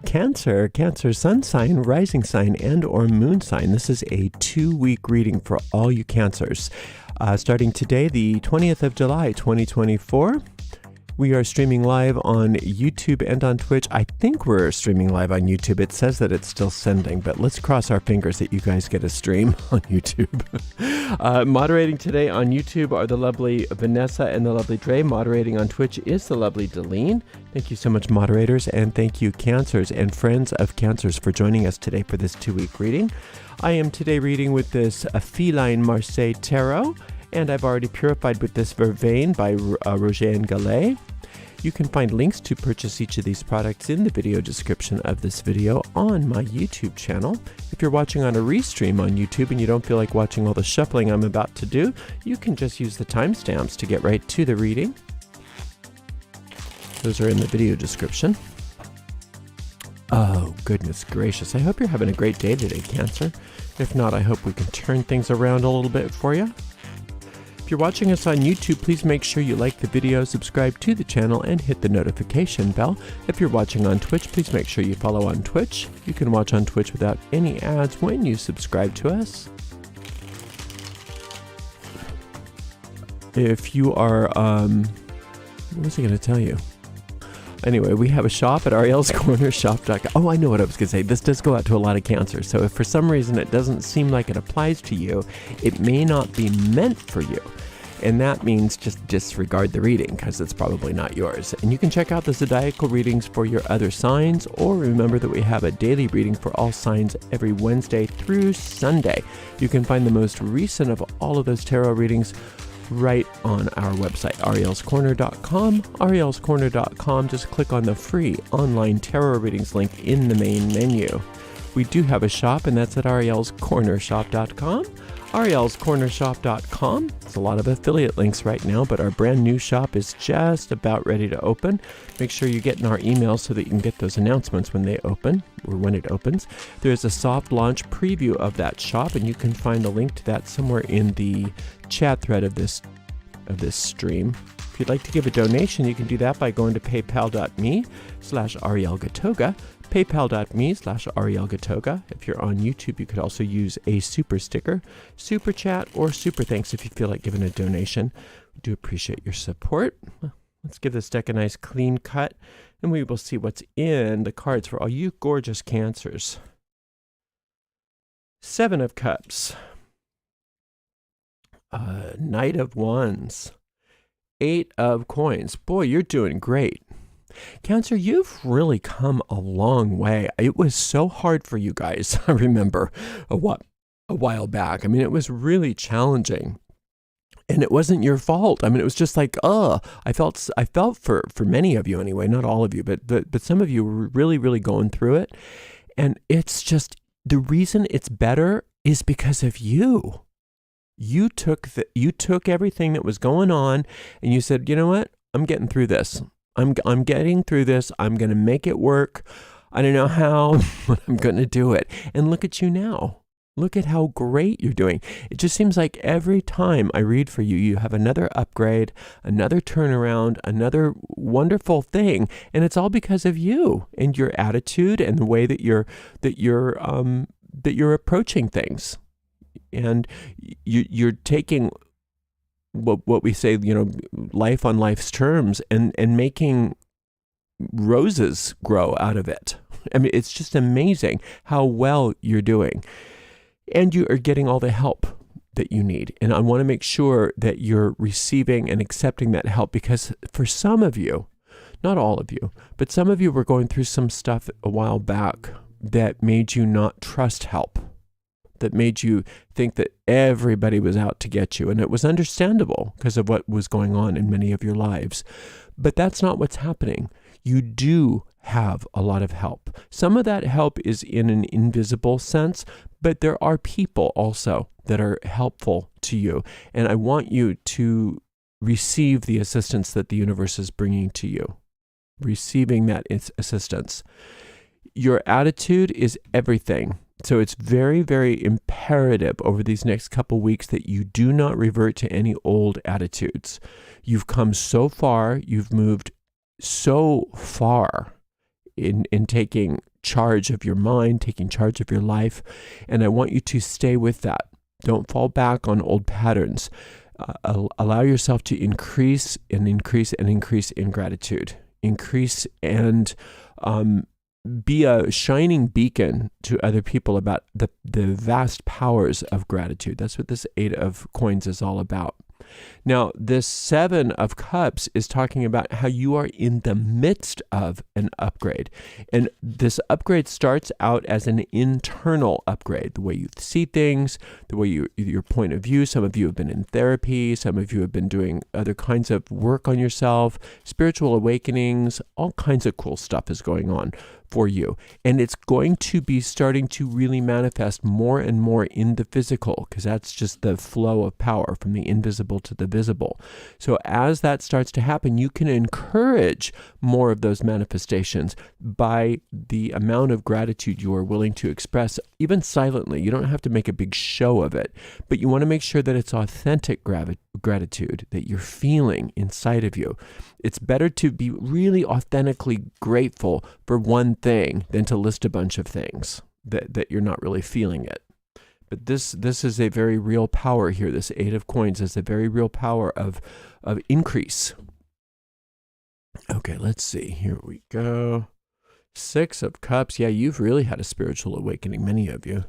Cancer, sun sign, rising sign, and or moon sign. This is a 2-week reading for all you Cancers. Starting today, the 20th of July, 2024. We are streaming live on YouTube and on Twitch. I think we're streaming live on YouTube. It says that it's still sending, but let's cross our fingers that you guys get a stream on YouTube. Moderating today on YouTube are the lovely Vanessa and the lovely Dre. Moderating on Twitch is the lovely Deline. Thank you so much, moderators, and thank you, Cancers and friends of Cancers, for joining us today for this 2-week reading. I am today reading with this Feline Marseille Tarot, and I've already purified with this Vervain by Roger and Gallet. You can find links to purchase each of these products in the video description of this video on my YouTube channel. If you're watching on a restream on YouTube and you don't feel like watching all the shuffling I'm about to do, you can just use the timestamps to get right to the reading. Those are in the video description. Oh, goodness gracious. I hope you're having a great day today, Cancer. If not, I hope we can turn things around a little bit for you. If you're watching us on YouTube, please make sure you like the video, subscribe to the channel, and hit the notification bell. If you're watching on Twitch, please make sure you follow on Twitch. You can watch on Twitch without any ads when you subscribe to us. If you are, what was I going to tell you? Anyway, we have a shop at arielscornershop.com. Oh, I know what I was going to say. This does go out to a lot of Cancers. So if for some reason it doesn't seem like it applies to you, it may not be meant for you. And that means just disregard the reading because it's probably not yours. And you can check out the zodiacal readings for your other signs, or remember that we have a daily reading for all signs every Wednesday through Sunday. You can find the most recent of all of those tarot readings right on our website, arielscorner.com. arielscorner.com. Just click on the free online tarot readings link in the main menu. We do have a shop, and that's at arielscornershop.com. arielscornershop.com. There's a lot of affiliate links right now, but our brand new shop is just about ready to open. Make sure you get in our emails so that you can get those announcements when they open, or when it opens. There's a soft launch preview of that shop, and you can find a link to that somewhere in the chat thread of this stream. If you'd like to give a donation, you can do that by going to paypal.me/arielgatoga. paypal.me/arielgatoga. If you're on YouTube, you could also use a super sticker, super chat, or super thanks if you feel like giving a donation. We do appreciate your support. Let's give this deck a nice clean cut, and we will see what's in the cards for all you gorgeous Cancers. 7 of Cups. Knight of Wands. 8 of Coins. Boy, you're doing great. Cancer, you've really come a long way. It was so hard for you guys, I remember, a while back. I mean, it was really challenging. And it wasn't your fault. I mean, it was just like, I felt for many of you anyway, not all of you, but some of you were really, really going through it. And it's just, the reason it's better is because of you. You took everything that was going on and you said, you know what? I'm getting through this. I'm getting through this. I'm going to make it work. I don't know how, but I'm going to do it. And look at you now. Look at how great you're doing. It just seems like every time I read for you, you have another upgrade, another turnaround, another wonderful thing. And it's all because of you and your attitude and the way that you're approaching things. And you're taking what we say, life on life's terms and making roses grow out of it. I mean, it's just amazing how well you're doing. And you are getting all the help that you need. And I want to make sure that you're receiving and accepting that help, because for some of you, not all of you, but some of you were going through some stuff a while back that made you not trust help, that made you think that everybody was out to get you. And it was understandable because of what was going on in many of your lives. But that's not what's happening. You do have a lot of help. Some of that help is in an invisible sense, but there are people also that are helpful to you. And I want you to receive the assistance that the universe is bringing to you. Receiving that assistance. Your attitude is everything. So it's very, very imperative over these next couple weeks that you do not revert to any old attitudes. You've come so far, you've moved so far in taking charge of your mind, taking charge of your life. And I want you to stay with that. Don't fall back on old patterns. Allow yourself to increase and increase and increase in gratitude. Increase and be a shining beacon to other people about the vast powers of gratitude. That's what this 8 of coins is all about. Now, this 7 of cups is talking about how you are in the midst of an upgrade. And this upgrade starts out as an internal upgrade, the way you see things, the way your point of view. Some of you have been in therapy. Some of you have been doing other kinds of work on yourself, spiritual awakenings, all kinds of cool stuff is going on for you. And it's going to be starting to really manifest more and more in the physical, because that's just the flow of power from the invisible to the visible. So as that starts to happen, you can encourage more of those manifestations by the amount of gratitude you are willing to express, even silently. You don't have to make a big show of it, but you want to make sure that it's authentic gratitude that you're feeling inside of you. It's better to be really authentically grateful for one thing than to list a bunch of things that you're not really feeling it. But this is a very real power here. This 8 of coins is a very real power of increase. Okay, let's see. Here we go. 6 of cups. Yeah, you've really had a spiritual awakening, many of you.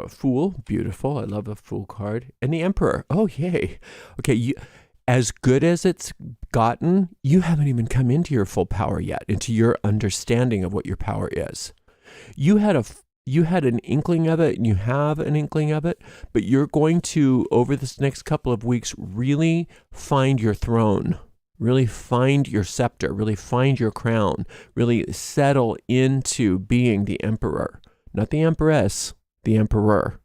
Fool, beautiful. I love a Fool card. And the Emperor. Oh, yay. Okay, as good as it's gotten, you haven't even come into your full power yet, into your understanding of what your power is. You had an inkling of it, and you have an inkling of it, but you're going to, over this next couple of weeks, really find your throne, really find your scepter, really find your crown, really settle into being the emperor, not the empress, the emperor,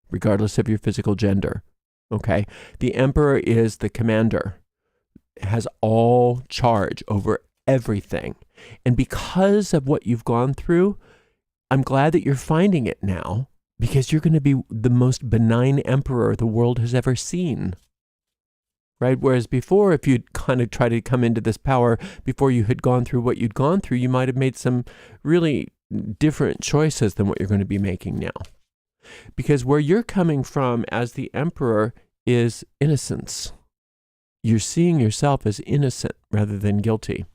regardless of your physical gender. Okay? The emperor is the commander, has all charge over everything. And because of what you've gone through, I'm glad that you're finding it now, because you're going to be the most benign emperor the world has ever seen. Right? Whereas before, if you'd kind of tried to come into this power before you had gone through what you'd gone through, you might have made some really different choices than what you're going to be making now. Because where you're coming from as the emperor is innocence. You're seeing yourself as innocent rather than guilty.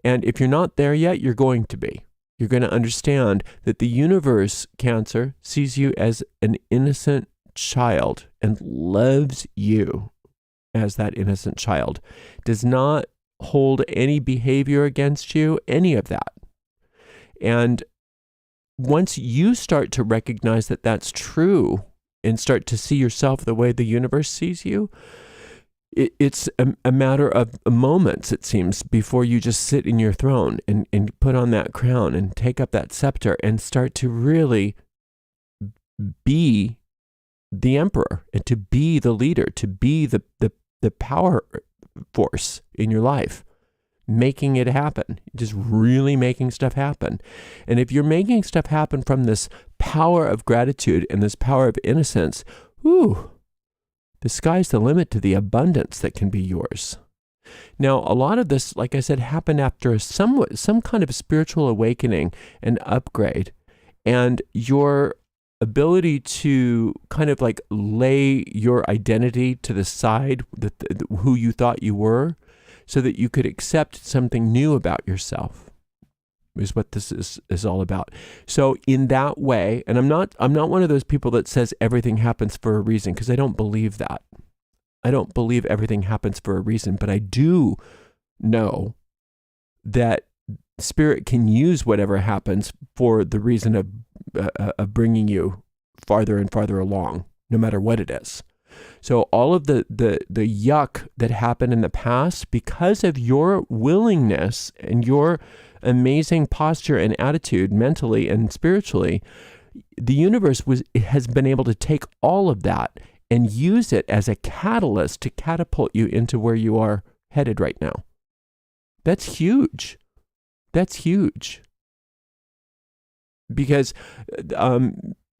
And if you're not there yet, you're going to be. You're going to understand that the universe, Cancer, sees you as an innocent child and loves you as that innocent child. Does not hold any behavior against you, any of that. And once you start to recognize that that's true and start to see yourself the way the universe sees you, it's a matter of moments, it seems, before you just sit in your throne and put on that crown and take up that scepter and start to really be the emperor and to be the leader, to be the power force in your life. Making it happen, just really making stuff happen. And if you're making stuff happen from this power of gratitude and this power of innocence, the sky's the limit to the abundance that can be yours. Now, a lot of this, like I said, happened after some kind of spiritual awakening and upgrade, and your ability to kind of like lay your identity to the side, who you thought you were, so that you could accept something new about yourself, is what this is all about. So in that way, and I'm not one of those people that says everything happens for a reason, because I don't believe that. I don't believe everything happens for a reason, but I do know that Spirit can use whatever happens for the reason of bringing you farther and farther along, no matter what it is. So all of the yuck that happened in the past, because of your willingness and your amazing posture and attitude mentally and spiritually, the universe has been able to take all of that and use it as a catalyst to catapult you into where you are headed right now. That's huge. That's huge. Because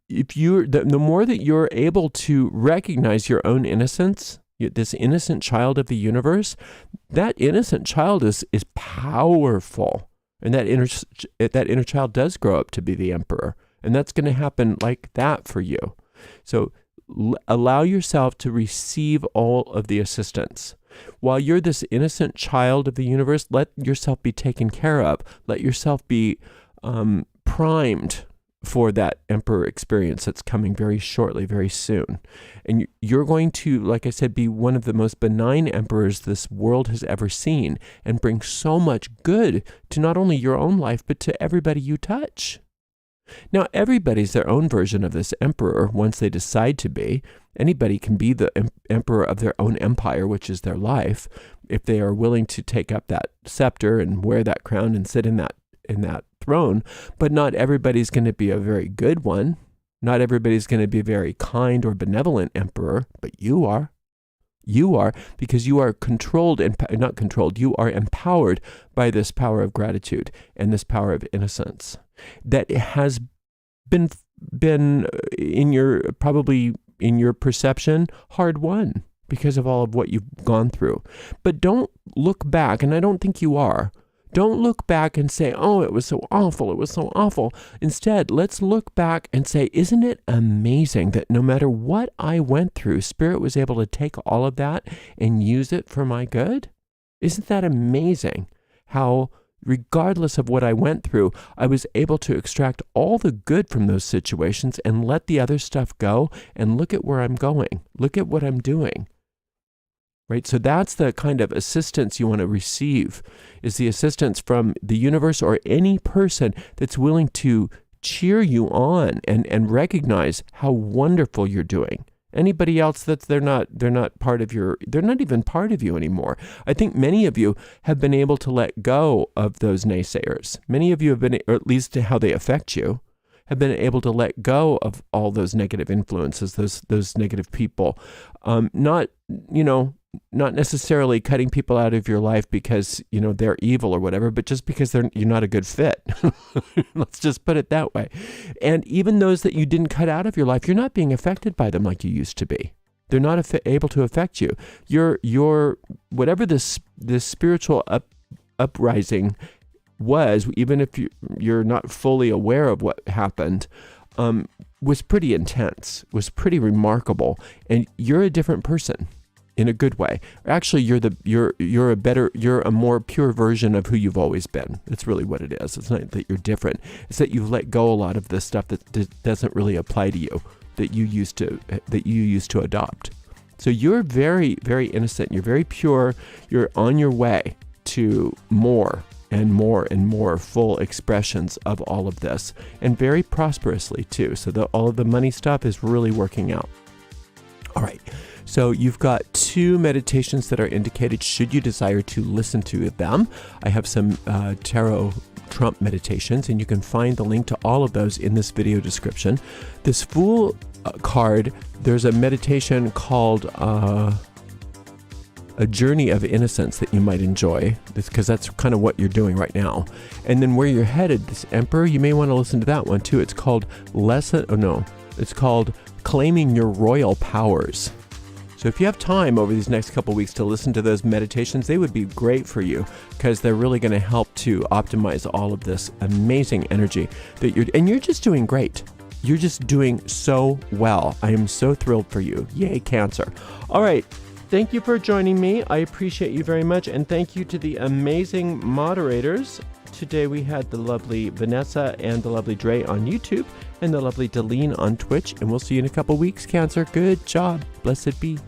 if you're the more that you're able to recognize your own innocence, this innocent child of the universe, that innocent child is powerful. And that inner child does grow up to be the emperor. And that's going to happen like that for you. So allow yourself to receive all of the assistance. While you're this innocent child of the universe, let yourself be taken care of. Let yourself be primed for that emperor experience that's coming very shortly, very soon. And you're going to, like I said, be one of the most benign emperors this world has ever seen, and bring so much good to not only your own life, but to everybody you touch. Now, everybody's their own version of this emperor once they decide to be. Anybody can be the emperor of their own empire, which is their life, if they are willing to take up that scepter and wear that crown and sit in that throne. But not everybody's going to be a very good one. Not everybody's going to be a very kind or benevolent emperor, but you are. You are, because you are controlled and not controlled. You are empowered by this power of gratitude and this power of innocence that has been in your perception hard won because of all of what you've gone through. But don't look back, and I don't think you are. Don't look back and say, oh, it was so awful. It was so awful. Instead, let's look back and say, isn't it amazing that no matter what I went through, Spirit was able to take all of that and use it for my good? Isn't that amazing how, regardless of what I went through, I was able to extract all the good from those situations and let the other stuff go, and look at where I'm going. Look at what I'm doing. Right? So that's the kind of assistance you want to receive, is the assistance from the universe or any person that's willing to cheer you on and recognize how wonderful you're doing. Anybody else they're not even part of you anymore. I think many of you have been able to let go of those naysayers. Many of you have been, or at least how they affect you, have been able to let go of all those negative influences, those negative people. Not necessarily cutting people out of your life because, they're evil or whatever, but just because you're not a good fit. Let's just put it that way. And even those that you didn't cut out of your life, you're not being affected by them like you used to be. They're not able to affect you. You're whatever this spiritual uprising was, even if you're not fully aware of what happened, was pretty intense, was pretty remarkable, and you're a different person. In a good way. Actually, you're a more pure version of who you've always been. That's really what it is. It's not that you're different. It's that you've let go a lot of the stuff that doesn't really apply to you, that you used to adopt. So you're very, very innocent. You're very pure. You're on your way to more and more and more full expressions of all of this, and very prosperously too. So all of the money stuff is really working out. All right. So you've got 2 meditations that are indicated should you desire to listen to them. I have some tarot Trump meditations, and you can find the link to all of those in this video description. This Fool card, there's a meditation called A Journey of Innocence that you might enjoy, because that's kind of what you're doing right now. And then where you're headed, this Emperor, you may want to listen to that one too. It's called it's called Claiming Your Royal Powers. So if you have time over these next couple weeks to listen to those meditations, they would be great for you, because they're really going to help to optimize all of this amazing energy that you're just doing great. You're just doing so well. I am so thrilled for you. Yay, Cancer. All right. Thank you for joining me. I appreciate you very much. And thank you to the amazing moderators. Today we had the lovely Vanessa and the lovely Dre on YouTube, and the lovely Delene on Twitch. And we'll see you in a couple weeks, Cancer. Good job. Blessed be.